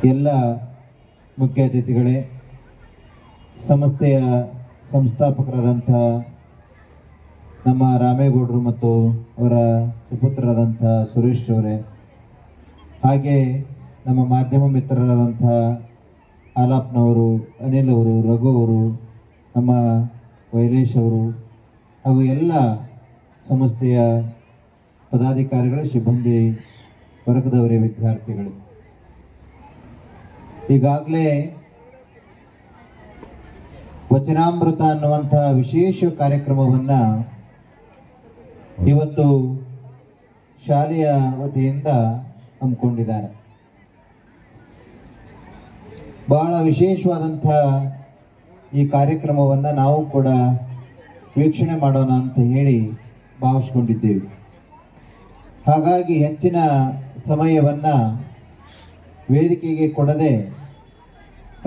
ಎಲ್ಲ ಮುಖ್ಯ ಅತಿಥಿಗಳೇ, ಸಂಸ್ಥೆಯ ಸಂಸ್ಥಾಪಕರಾದಂಥ ನಮ್ಮ ರಾಮೇಗೌಡರು ಮತ್ತು ಅವರ ಸುಪುತ್ರರಾದಂಥ ಸುರೇಶ್ ಅವರೇ, ಹಾಗೆ ನಮ್ಮ ಮಾಧ್ಯಮ ಮಿತ್ರರಾದಂಥ ಆಲಾಪ್ನವರು, ಅನಿಲ್ ಅವರು, ರಘು ಅವರು, ನಮ್ಮ ವೈಲೇಶ್ ಅವರು ಹಾಗೂ ಎಲ್ಲ ಸಂಸ್ಥೆಯ ಪದಾಧಿಕಾರಿಗಳು, ಸಿಬ್ಬಂದಿ ವರ್ಗದವರೇ, ವಿದ್ಯಾರ್ಥಿಗಳು, ಈಗಾಗಲೇ ವಚನಾಮೃತ ಅನ್ನುವಂಥ ವಿಶೇಷ ಕಾರ್ಯಕ್ರಮವನ್ನು ಇವತ್ತು ಶಾಲೆಯ ವತಿಯಿಂದ ಹಮ್ಮಿಕೊಂಡಿದ್ದಾರೆ. ಬಹಳ ವಿಶೇಷವಾದಂಥ ಈ ಕಾರ್ಯಕ್ರಮವನ್ನು ನಾವು ಕೂಡ ವೀಕ್ಷಣೆ ಮಾಡೋಣ ಅಂತ ಹೇಳಿ ಭಾವಿಸ್ಕೊಂಡಿದ್ದೇವೆ. ಹಾಗಾಗಿ ಹೆಚ್ಚಿನ ಸಮಯವನ್ನು ವೇದಿಕೆಗೆ ಕೊಡದೆ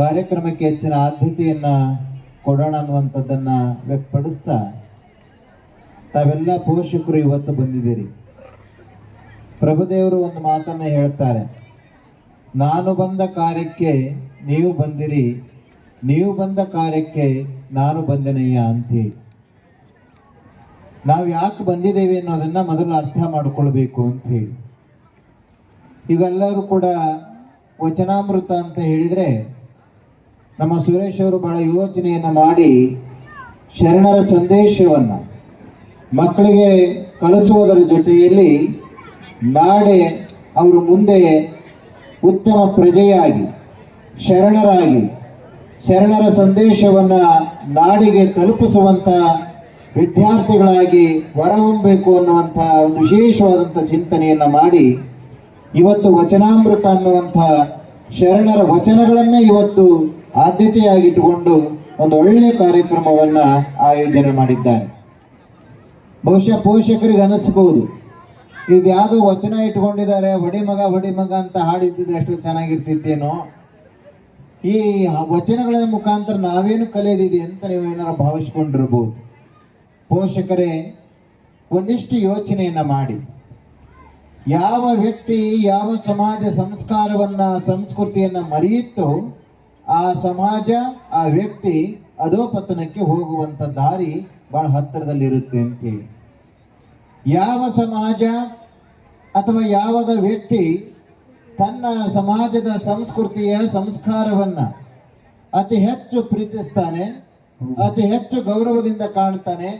ಕಾರ್ಯಕ್ರಮಕ್ಕೆ ಹೆಚ್ಚಿನ ಆದ್ಯತೆಯನ್ನು ಕೊಡೋಣ ಅನ್ನುವಂಥದ್ದನ್ನು ವ್ಯಕ್ತಪಡಿಸ್ತಾ, ತಾವೆಲ್ಲ ಪೋಷಕರು ಇವತ್ತು ಬಂದಿದ್ದೀರಿ. ಪ್ರಭುದೇವರು ಒಂದು ಮಾತನ್ನು ಹೇಳ್ತಾರೆ, ನಾನು ಬಂದ ಕಾರ್ಯಕ್ಕೆ ನೀವು ಬಂದಿರಿ, ನೀವು ಬಂದ ಕಾರ್ಯಕ್ಕೆ ನಾನು ಬಂದೆನಯ್ಯ ಅಂಥೇಳಿ. ನಾವು ಯಾಕೆ ಬಂದಿದ್ದೇವೆ ಅನ್ನೋದನ್ನು ಮೊದಲು ಅರ್ಥ ಮಾಡಿಕೊಳ್ಬೇಕು ಅಂಥೇಳಿ. ಇವೆಲ್ಲರೂ ಕೂಡ ವಚನಾಮೃತ ಅಂತ ಹೇಳಿದರೆ, ನಮ್ಮ ಸುರೇಶ್ ಅವರು ಬಹಳ ಯೋಚನೆಯನ್ನು ಮಾಡಿ ಶರಣರ ಸಂದೇಶವನ್ನು ಮಕ್ಕಳಿಗೆ ಕಲಿಸುವುದರ ಜೊತೆಯಲ್ಲಿ ನಾಳೆ ಅವರು ಮುಂದೆ ಉತ್ತಮ ಪ್ರಜೆಯಾಗಿ, ಶರಣರಾಗಿ, ಶರಣರ ಸಂದೇಶವನ್ನು ನಾಡಿಗೆ ತಲುಪಿಸುವಂಥ ವಿದ್ಯಾರ್ಥಿಗಳಾಗಿ ಹೊರಹೊಮ್ಮಬೇಕು ಅನ್ನುವಂಥ ಒಂದು ವಿಶೇಷವಾದಂಥ ಚಿಂತನೆಯನ್ನು ಮಾಡಿ ಇವತ್ತು ವಚನಾಮೃತ ಅನ್ನುವಂಥ ಶರಣರ ವಚನಗಳನ್ನೇ ಇವತ್ತು ಆದ್ಯತೆಯಾಗಿಟ್ಟುಕೊಂಡು ಒಂದು ಒಳ್ಳೆಯ ಕಾರ್ಯಕ್ರಮವನ್ನು ಆಯೋಜನೆ ಮಾಡಿದ್ದಾರೆ. ಬಹುಶಃ ಪೋಷಕರಿಗೆ ಅನಿಸ್ಬೋದು, ಇದು ಯಾವುದೋ ವಚನ ಇಟ್ಕೊಂಡಿದ್ದಾರೆ, ಹೊಡಿ ಮಗ ಅಂತ ಹಾಡಿದ್ದಿದ್ರೆ ಎಷ್ಟು ಚೆನ್ನಾಗಿರ್ತಿತ್ತೇನೋ, ಈ ವಚನಗಳ ಮುಖಾಂತರ ನಾವೇನು ಕಲಿಯೋದಿದೆ ಅಂತ ನೀವು ಏನಾರು ಭಾವಿಸ್ಕೊಂಡಿರ್ಬೋದು. ಪೋಷಕರೇ ಒಂದಿಷ್ಟು ಯೋಚನೆಯನ್ನು ಮಾಡಿ, ಯಾವ ವ್ಯಕ್ತಿ ಯಾವ ಸಮಾಜ ಸಂಸ್ಕಾರವನ್ನು, ಸಂಸ್ಕೃತಿಯನ್ನು ಮರೆಯುತ್ತೋ ಆ ಸಮಾಜ, ಆ ವ್ಯಕ್ತಿ ಅಧೋಪತನಕ್ಕೆ ಹೋಗುವಂಥ ದಾರಿ ಬಹಳ ಹತ್ತಿರದಲ್ಲಿರುತ್ತೆ ಅಂತೇಳಿ. ಯಾವ ಸಮಾಜ ಅಥವಾ ಯಾವುದ ವ್ಯಕ್ತಿ ತನ್ನ ಸಮಾಜದ ಸಂಸ್ಕೃತಿಯ ಸಂಸ್ಕಾರವನ್ನು ಅತಿ ಹೆಚ್ಚು ಪ್ರೀತಿಸ್ತಾನೆ, ಅತಿ ಹೆಚ್ಚು ಗೌರವದಿಂದ ಕಾಣ್ತಾನೆ,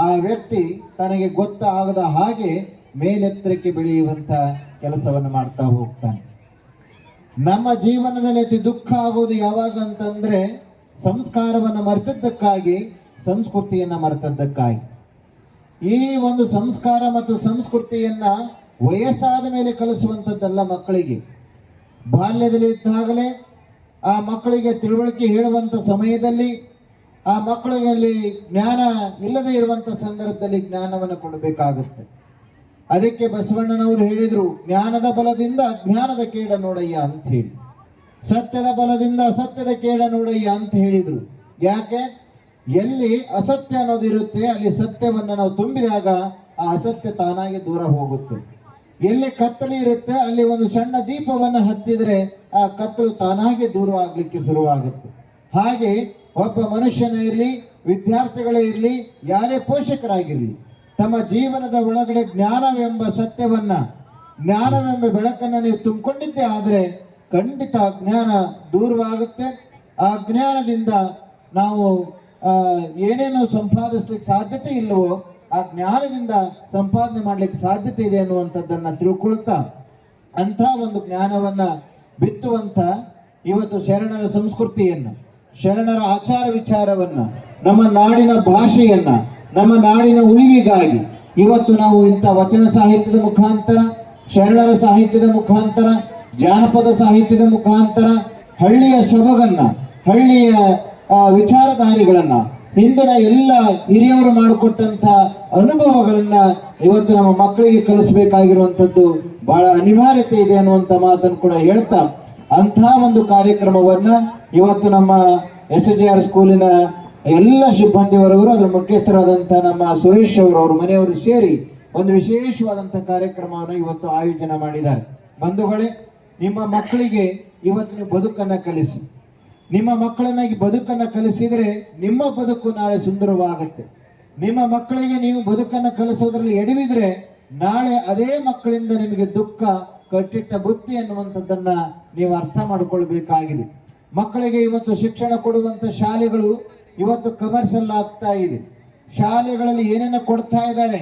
ಆ ವ್ಯಕ್ತಿ ತನಗೆ ಗೊತ್ತಾಗದ ಹಾಗೆ ಮೇಲೆತ್ತರಕ್ಕೆ ಬೆಳೆಯುವಂಥ ಕೆಲಸವನ್ನು ಮಾಡ್ತಾ ಹೋಗ್ತಾನೆ. ನಮ್ಮ ಜೀವನದಲ್ಲಿ ಅತಿ ದುಃಖ ಆಗೋದು ಯಾವಾಗ ಅಂತಂದರೆ ಸಂಸ್ಕಾರವನ್ನು ಮರೆತದ್ದಕ್ಕಾಗಿ, ಸಂಸ್ಕೃತಿಯನ್ನು ಮರೆತದ್ದಕ್ಕಾಗಿ. ಈ ಒಂದು ಸಂಸ್ಕಾರ ಮತ್ತು ಸಂಸ್ಕೃತಿಯನ್ನು ವಯಸ್ಸಾದ ಮೇಲೆ ಕಲಿಸುವಂಥದ್ದಲ್ಲ ಮಕ್ಕಳಿಗೆ. ಬಾಲ್ಯದಲ್ಲಿ ಇದ್ದಾಗಲೇ ಆ ಮಕ್ಕಳಿಗೆ ತಿಳುವಳಿಕೆ ಹೇಳುವಂಥ ಸಮಯದಲ್ಲಿ, ಆ ಮಕ್ಕಳಿಗೆ ಜ್ಞಾನ ಇಲ್ಲದೆ ಇರುವಂಥ ಸಂದರ್ಭದಲ್ಲಿ ಜ್ಞಾನವನ್ನು ಕೊಡಬೇಕಾಗುತ್ತೆ. ಅದಕ್ಕೆ ಬಸವಣ್ಣನವರು ಹೇಳಿದರು, ಜ್ಞಾನದ ಬಲದಿಂದ ಜ್ಞಾನದ ಕೇಡ ನೋಡಯ್ಯ ಅಂತ ಹೇಳಿ, ಸತ್ಯದ ಬಲದಿಂದ ಸತ್ಯದ ಕೇಡ ನೋಡಯ್ಯ ಅಂತ ಹೇಳಿದರು. ಯಾಕೆ? ಎಲ್ಲಿ ಅಸತ್ಯ ಅನ್ನೋದಿರುತ್ತೆ ಅಲ್ಲಿ ಸತ್ಯವನ್ನು ನಾವು ತುಂಬಿದಾಗ ಆ ಅಸತ್ಯ ತಾನಾಗಿ ದೂರ ಹೋಗುತ್ತೆ. ಎಲ್ಲಿ ಕತ್ತಲು ಇರುತ್ತೆ ಅಲ್ಲಿ ಒಂದು ಸಣ್ಣ ದೀಪವನ್ನು ಹಚ್ಚಿದರೆ ಆ ಕತ್ತಲು ತಾನಾಗಿ ದೂರ ಆಗಲಿಕ್ಕೆ ಶುರುವಾಗುತ್ತೆ. ಹಾಗೆ ಒಬ್ಬ ಮನುಷ್ಯನೇ ಇರಲಿ, ವಿದ್ಯಾರ್ಥಿಗಳೇ ಇರಲಿ, ಯಾರೇ ಪೋಷಕರಾಗಿರಲಿ, ತಮ್ಮ ಜೀವನದ ಒಳಗಡೆ ಜ್ಞಾನವೆಂಬ ಸತ್ಯವನ್ನು, ಜ್ಞಾನವೆಂಬ ಬೆಳಕನ್ನು ನೀವು ತುಂಬಿಕೊಂಡಿದ್ದೇ ಆದರೆ ಖಂಡಿತ ಜ್ಞಾನ ದೂರವಾಗುತ್ತೆ. ಆ ಜ್ಞಾನದಿಂದ ನಾವು ಏನೇನು ಸಂಪಾದಿಸ್ಲಿಕ್ಕೆ ಸಾಧ್ಯತೆ ಇಲ್ಲವೋ ಆ ಜ್ಞಾನದಿಂದ ಸಂಪಾದನೆ ಮಾಡಲಿಕ್ಕೆ ಸಾಧ್ಯತೆ ಇದೆ ಅನ್ನುವಂಥದ್ದನ್ನು ತಿಳ್ಕೊಳ್ತಾ, ಅಂಥ ಒಂದು ಜ್ಞಾನವನ್ನು ಬಿತ್ತುವಂಥ ಇವತ್ತು ಶರಣರ ಸಂಸ್ಕೃತಿಯನ್ನು, ಶರಣರ ಆಚಾರ ವಿಚಾರವನ್ನು, ನಮ್ಮ ನಾಡಿನ ಭಾಷೆಯನ್ನು, ನಮ್ಮ ನಾಡಿನ ಉಳಿವಿಗಾಗಿ ಇವತ್ತು ನಾವು ಇಂಥ ವಚನ ಸಾಹಿತ್ಯದ ಮುಖಾಂತರ, ಶರಣರ ಸಾಹಿತ್ಯದ ಮುಖಾಂತರ, ಜಾನಪದ ಸಾಹಿತ್ಯದ ಮುಖಾಂತರ ಹಳ್ಳಿಯ ಸೊಬಗನ್ನು, ಹಳ್ಳಿಯ ವಿಚಾರಧಾರಿಗಳನ್ನು, ಹಿಂದಿನ ಎಲ್ಲ ಹಿರಿಯವರು ಮಾಡಿಕೊಟ್ಟಂಥ ಅನುಭವಗಳನ್ನು ಇವತ್ತು ನಮ್ಮ ಮಕ್ಕಳಿಗೆ ಕಲಿಸಬೇಕಾಗಿರುವಂಥದ್ದು ಬಹಳ ಅನಿವಾರ್ಯತೆ ಇದೆ ಅನ್ನುವಂಥ ಮಾತನ್ನು ಕೂಡ ಹೇಳ್ತಾ, ಅಂಥ ಒಂದು ಕಾರ್ಯಕ್ರಮವನ್ನು ಇವತ್ತು ನಮ್ಮ SJR ಸ್ಕೂಲಿನ ಎಲ್ಲ ಸಿಬ್ಬಂದಿ ವರ್ಗರು, ಅದರ ಮುಖ್ಯಸ್ಥರಾದಂಥ ನಮ್ಮ ಸುರೇಶ್ ಅವ್ರ ಮನೆಯವರು ಸೇರಿ ಒಂದು ವಿಶೇಷವಾದಂಥ ಕಾರ್ಯಕ್ರಮವನ್ನು ಇವತ್ತು ಆಯೋಜನೆ ಮಾಡಿದ್ದಾರೆ. ಬಂಧುಗಳೇ, ನಿಮ್ಮ ಮಕ್ಕಳಿಗೆ ಇವತ್ತು ನೀವು ಬದುಕನ್ನು ಕಲಿಸಿ. ನಿಮ್ಮ ಮಕ್ಕಳನ್ನಾಗಿ ಬದುಕನ್ನು ಕಲಿಸಿದರೆ ನಿಮ್ಮ ಬದುಕು ನಾಳೆ ಸುಂದರವಾಗುತ್ತೆ. ನಿಮ್ಮ ಮಕ್ಕಳಿಗೆ ನೀವು ಬದುಕನ್ನು ಕಲಿಸೋದ್ರಲ್ಲಿ ಎಡವಿದ್ರೆ ನಾಳೆ ಅದೇ ಮಕ್ಕಳಿಂದ ನಿಮಗೆ ದುಃಖ, ಕಟ್ಟಿಟ್ಟ ಬುತ್ತಿ ಅನ್ನುವಂಥದ್ದನ್ನ ನೀವು ಅರ್ಥ ಮಾಡಿಕೊಳ್ಬೇಕಾಗಿದೆ. ಮಕ್ಕಳಿಗೆ ಇವತ್ತು ಶಿಕ್ಷಣ ಕೊಡುವಂಥ ಶಾಲೆಗಳು ಇವತ್ತು ಕಮರ್ಷಿಯಲ್ ಆಗ್ತಾ ಇದೆ. ಶಾಲೆಗಳಲ್ಲಿ ಏನೇನು ಕೊಡ್ತಾ ಇದ್ದಾರೆ